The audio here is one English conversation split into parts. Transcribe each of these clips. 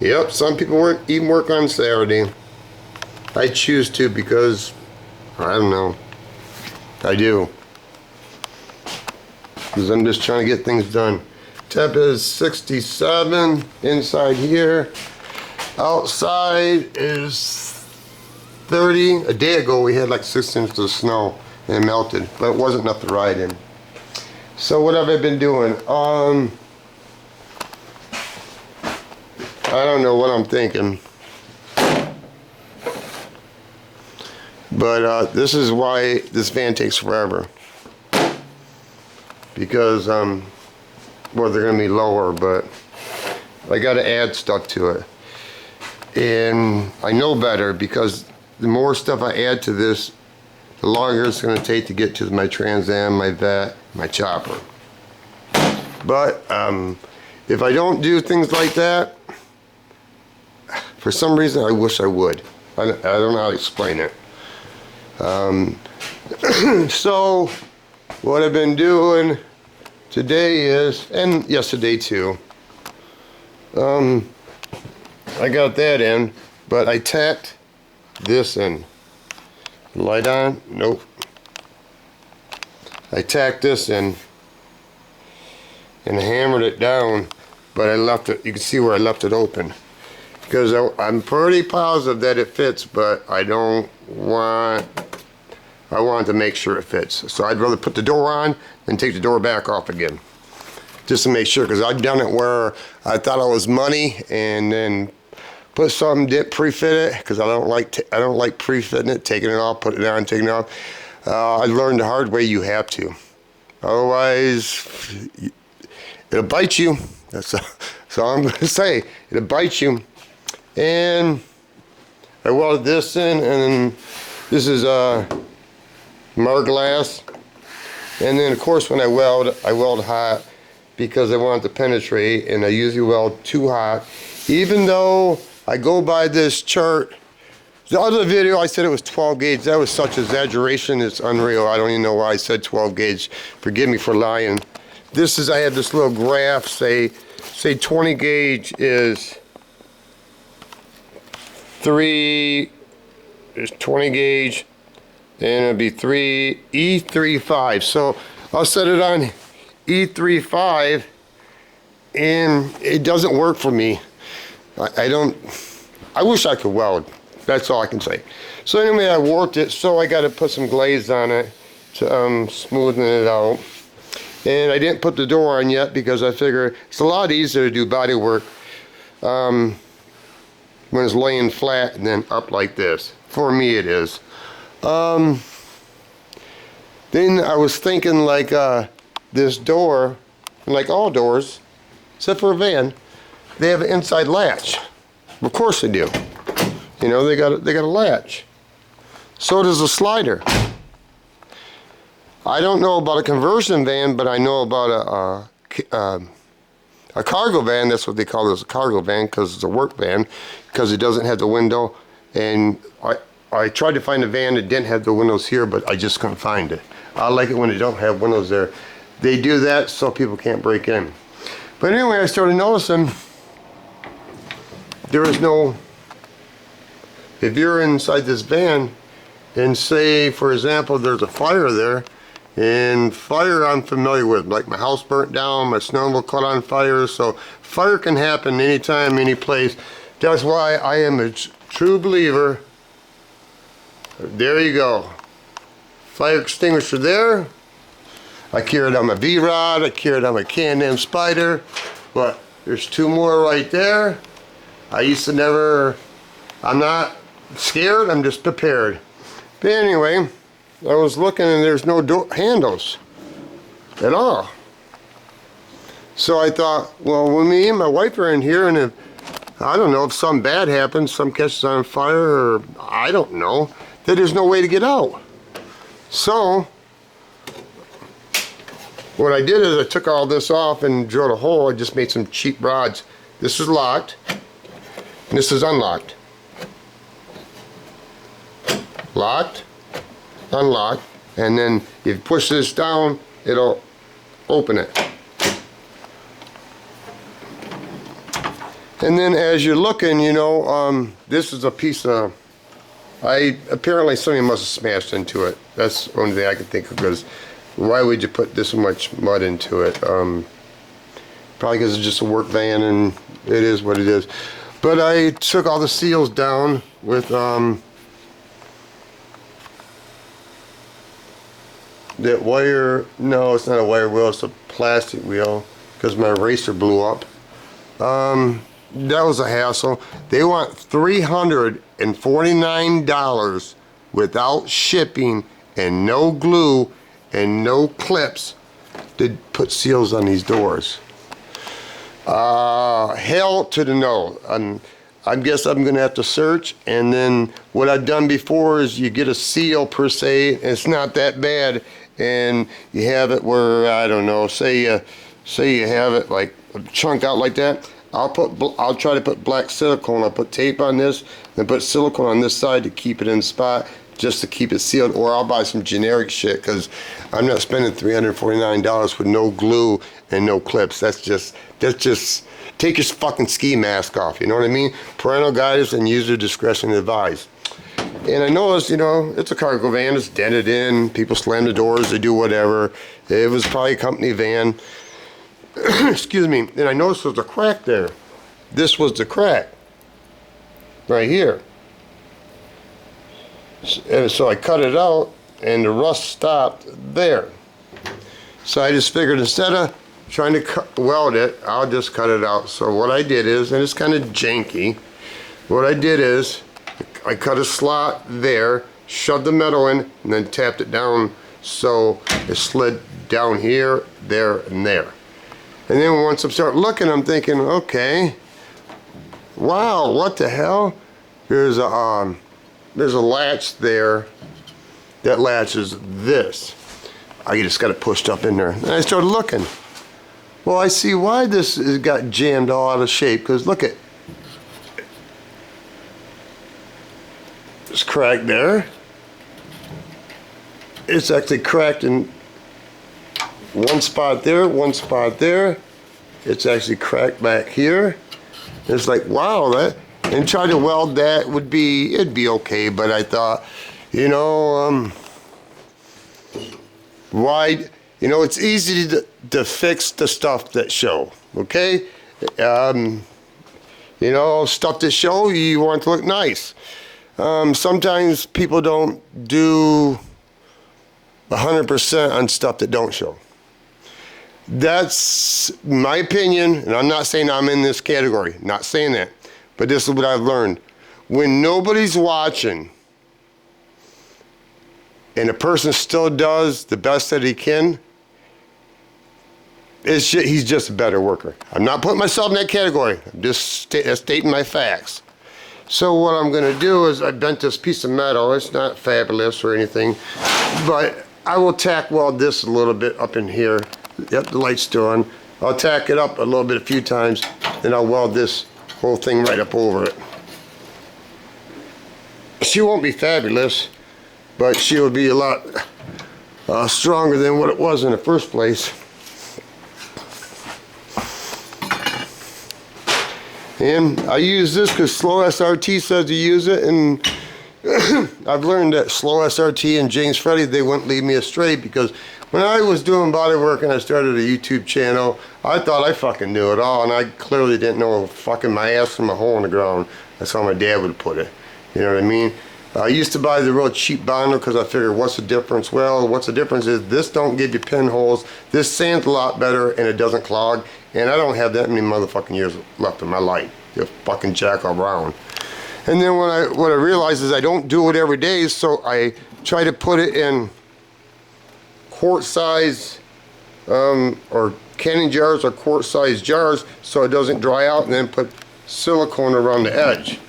Yep, some people even work on Saturday. I choose to because, I don't know, I do. Because I'm just trying to get things done. Temp is 67 inside here. Outside is 30. A day ago we had like 6 inches of snow and it melted, but it wasn't enough to ride in. So what have I been doing? I don't know what I'm thinking. But this is why this van takes forever. Because, well, they're going to be lower, but I got to add stuff to it. And I know better because the more stuff I add to this, the longer it's going to take to get to my Trans Am, my vet, my chopper. But if I don't do things like that, for some reason I wish I would. I don't know how to explain it. So what I've been doing today is, and yesterday too, I got that in, but I tacked this in. Light on? Nope. I tacked this in and hammered it down, but I left it, you can see where I left it open. Because I'm pretty positive that it fits, but I want to make sure it fits. So I'd rather put the door on than take the door back off again. Just to make sure, because I've done it where I thought it was money and then put something, didn't pre-fit it, because I don't like pre-fitting it, taking it off, putting it on, taking it off. I learned the hard way you have to. Otherwise, it'll bite you. That's all I'm going to say. It'll bite you. And I welded this in, and then this is Marglass. And then of course when I weld hot because I want it to penetrate, and I usually weld too hot. Even though I go by this chart, the other video I said it was 12 gauge. That was such exaggeration, it's unreal. I don't even know why I said 12 gauge. Forgive me for lying. This is, I had this little graph say 20 gauge is 3 is 20 gauge, and it'll be E35. So I'll set it on E35, and it doesn't work for me. I wish I could weld. That's all I can say. So anyway, I warped it, so I got to put some glaze on it to smoothen it out. And I didn't put the door on yet because I figure it's a lot easier to do body work when it's laying flat and then up like this. For me it is. Then I was thinking like this door, like all doors, except for a van, they have an inside latch. Of course they do. You know, they got a latch. So does a slider. I don't know about a conversion van, but I know about a cargo van. That's what they call it, a cargo van, because it's a work van, because it doesn't have the window. And I tried to find a van that didn't have the windows here, but I just couldn't find it. I like it when they don't have windows there. They do that so people can't break in. But anyway, I started noticing there is no, if you're inside this van and say, for example, there's a fire there, and fire I'm familiar with, like my house burnt down, my snowmobile caught on fire, so fire can happen anytime, any place. That's why I am a true believer. There you go. Fire extinguisher there. I carry it on my V-Rod, I carry it on my Can-Am Spider, but there's 2 more right there. I used to never, I'm not scared, I'm just prepared. But anyway, I was looking and there's no door handles at all. So I thought, well, when me and my wife are in here, and if, I don't know, if something bad happens, some catches on fire, or I don't know, that there's no way to get out. So what I did is I took all this off and drilled a hole. I just made some cheap rods. This is locked, and this is unlocked. Locked, unlocked, and then if you push this down, it'll open it. And then as you're looking, you know, this is a piece of, apparently somebody must have smashed into it. That's the only thing I can think of, because why would you put this much mud into it? Probably because it's just a work van and it is what it is. But I took all the seals down with that wire. No, it's not a wire wheel, it's a plastic wheel, because my eraser blew up. That was a hassle. They want $349 without shipping and no glue and no clips to put seals on these doors. Hell to the no. I guess I'm gonna have to search, and then what I've done before is you get a seal per se, and it's not that bad, and you have it where, I don't know, say you have it like a chunk out like that. I'll try to put black silicone. I'll put tape on this, then put silicone on this side to keep it in spot, just to keep it sealed, or I'll buy some generic shit, because I'm not spending $349 with no glue and no clips. That's just take your fucking ski mask off, you know what I mean? Parental guidance and user discretion advised. And I noticed, you know, it's a cargo van, it's dented in, people slam the doors, they do whatever. It was probably a company van. Excuse me. And I noticed there was a crack there. This was the crack right here. And so I cut it out and the rust stopped there. So I just figured instead of trying to weld it, I'll just cut it out. So what I did is, and it's kind of janky, what I did is I cut a slot there, shoved the metal in, and then tapped it down so it slid down here, there, and there. And then once I start looking, I'm thinking, okay, wow, what the hell? There's a latch there that latches this. I just got it pushed up in there. And I started looking. Well, I see why this has got jammed all out of shape, because look at, it's cracked there. It's actually cracked in one spot there, one spot there. It's actually cracked back here. It's like, wow, that, and try to weld that it'd be okay, but I thought, you know, why, you know, it's easy to fix the stuff that show, okay? You know, stuff that show, you want to look nice. Sometimes people don't do 100% on stuff that don't show. That's my opinion, and I'm not saying I'm in this category, not saying that, but this is what I've learned. When nobody's watching, and a person still does the best that he can, he's just a better worker. I'm not putting myself in that category. I'm just stating my facts. So what I'm going to do is I bent this piece of metal. It's not fabulous or anything, but I will tack weld this a little bit up in here. Yep, the light's still on. I'll tack it up a little bit, a few times, then I'll weld this whole thing right up over it. She won't be fabulous, but she'll be a lot stronger than what it was in the first place. And I use this because Slow SRT says to use it, and I've learned that Slow SRT and James Freddy, they wouldn't lead me astray, because when I was doing bodywork and I started a YouTube channel, I thought I fucking knew it all, and I clearly didn't know fucking my ass from a hole in the ground. That's how my dad would put it. You know what I mean? I used to buy the real cheap binder because I figured, what's the difference? Well, what's the difference is this don't give you pinholes, this sands a lot better, and it doesn't clog, and I don't have that many motherfucking years left in my life. You fucking jack around. And then what I realized is I don't do it every day, so I try to put it in quart size or canning jars or quart size jars so it doesn't dry out, and then put silicone around the edge.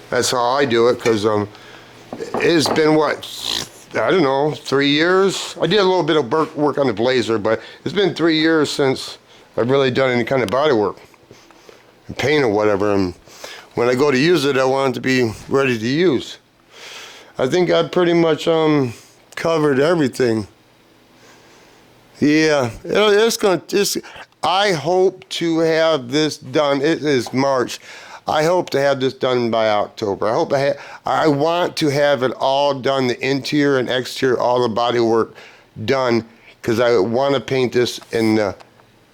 That's how I do it, because it's been, what, I don't know, 3 years? I did a little bit of work on the Blazer, but it's been 3 years since I've really done any kind of body work, and paint or whatever, and when I go to use it, I want it to be ready to use. I think I pretty much covered everything. Yeah, I hope to have this done. It is March. I hope to have this done by October. I want to have it all done, the interior and exterior, all the body work done, because I want to paint this in the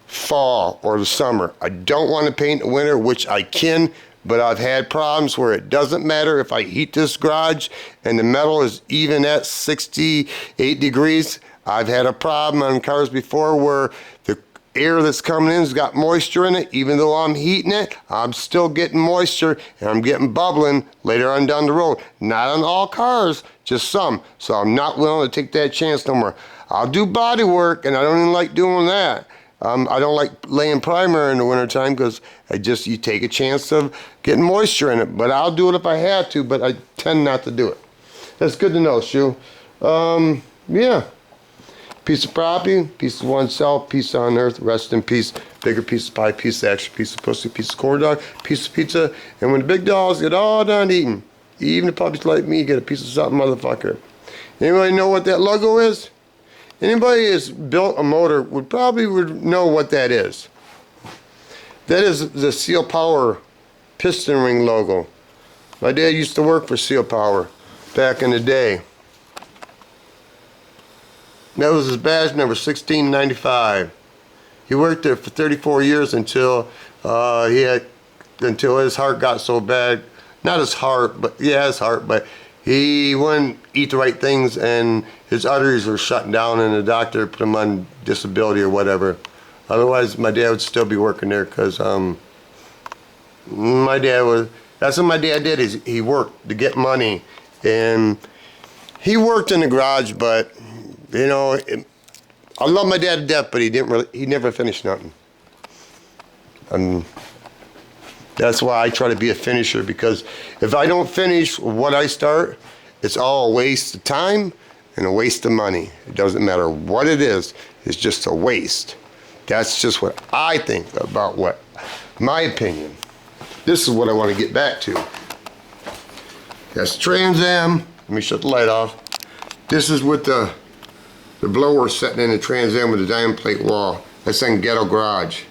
fall or the summer. I don't want to paint in the winter, which I can, but I've had problems where it doesn't matter if I heat this garage and the metal is even at 68 degrees. I've had a problem on cars before where the air that's coming in has got moisture in it. Even though I'm heating it, I'm still getting moisture and I'm getting bubbling later on down the road. Not on all cars, just some. So I'm not willing to take that chance no more. I'll do body work, and I don't even like doing that. I don't like laying primer in the wintertime because you take a chance of getting moisture in it. But I'll do it if I have to, but I tend not to do it. That's good to know, Shu. Yeah. Piece of property, piece of oneself, piece on earth, rest in peace. Bigger piece of pie, piece of action, piece of pussy, piece of corn dog, piece of pizza. And when the big dogs get all done eating, even the puppies like me get a piece of something, motherfucker. Anybody know what that logo is? Anybody who's built a motor would know what that is. That is the Seal Power piston ring logo. My dad used to work for Seal Power back in the day. That was his badge number, 1695. He worked there for 34 years until his heart got so bad. Not his heart, but yeah, his heart, but he wouldn't eat the right things and his arteries were shutting down and the doctor put him on disability or whatever. Otherwise, my dad would still be working there because that's what my dad did, is he worked to get money. And he worked in the garage, but you know, I love my dad to death, but he never finished nothing. That's why I try to be a finisher, because if I don't finish what I start, it's all a waste of time and a waste of money. It doesn't matter what it is, it's just a waste. That's just what I think about my opinion. This is what I want to get back to. That's Trans Am. Let me shut the light off. This is with the blower sitting in the Trans Am with the diamond plate wall. That's in Ghetto Garage.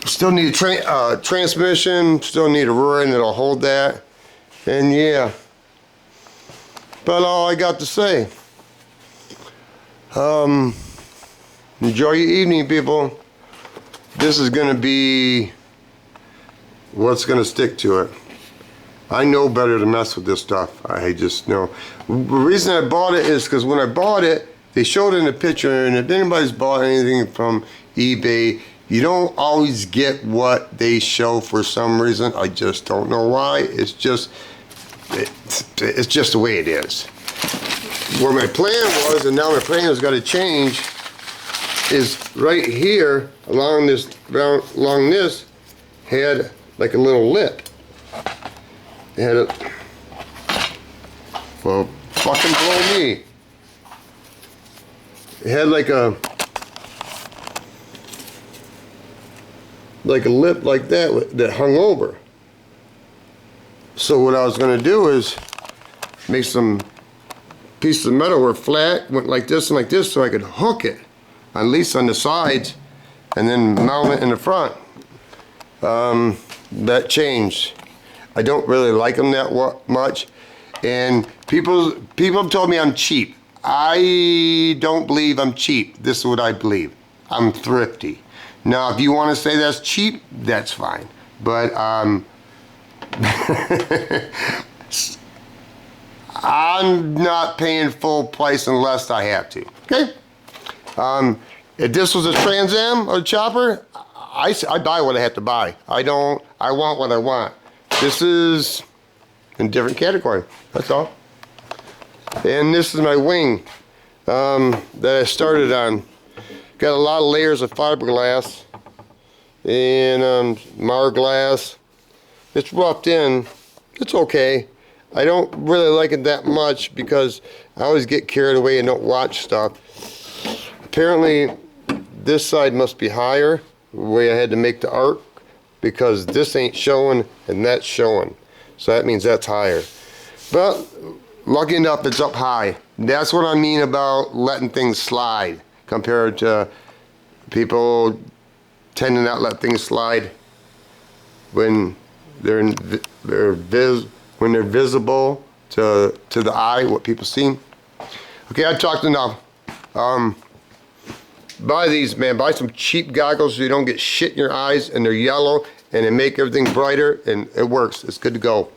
Still need a transmission, still need a rear end that'll hold that. And yeah, about all I got to say. Enjoy your evening, people. This is gonna be what's gonna stick to it. I know better to mess with this stuff. I just know. The reason I bought it is because when I bought it, they showed it in the picture, and if anybody's bought anything from eBay, you don't always get what they show for some reason. I just don't know why. It's just the way it is. Where my plan was, and now my plan has got to change, is right here along this had like a little lip. It had a, well, fucking blow me. It had like a lip like that hung over. So what I was going to do is make some pieces of metal were flat, went like this and like this, so I could hook it, at least on the sides, and then mount it in the front. That changed. I don't really like them that much, and people have told me I'm cheap. I don't believe I'm cheap. This is what I believe. I'm thrifty. Now, if you want to say that's cheap, that's fine. But I'm not paying full price unless I have to. Okay? If this was a Trans Am or a chopper, I buy what I have to buy. I want what I want. This is in a different category. That's all. And this is my wing that I started on. Got a lot of layers of fiberglass and Marglass. It's roughed in. It's okay. I don't really like it that much because I always get carried away and don't watch stuff. Apparently this side must be higher, the way I had to make the arc, because this ain't showing and that's showing. So that means that's higher. But lucky enough it's up high. That's what I mean about letting things slide compared to people tend to not let things slide when they're visible to the eye, what people see. Okay, I've talked enough. Buy these, man. Buy some cheap goggles so you don't get shit in your eyes, and they're yellow, and they make everything brighter, and it works. It's good to go.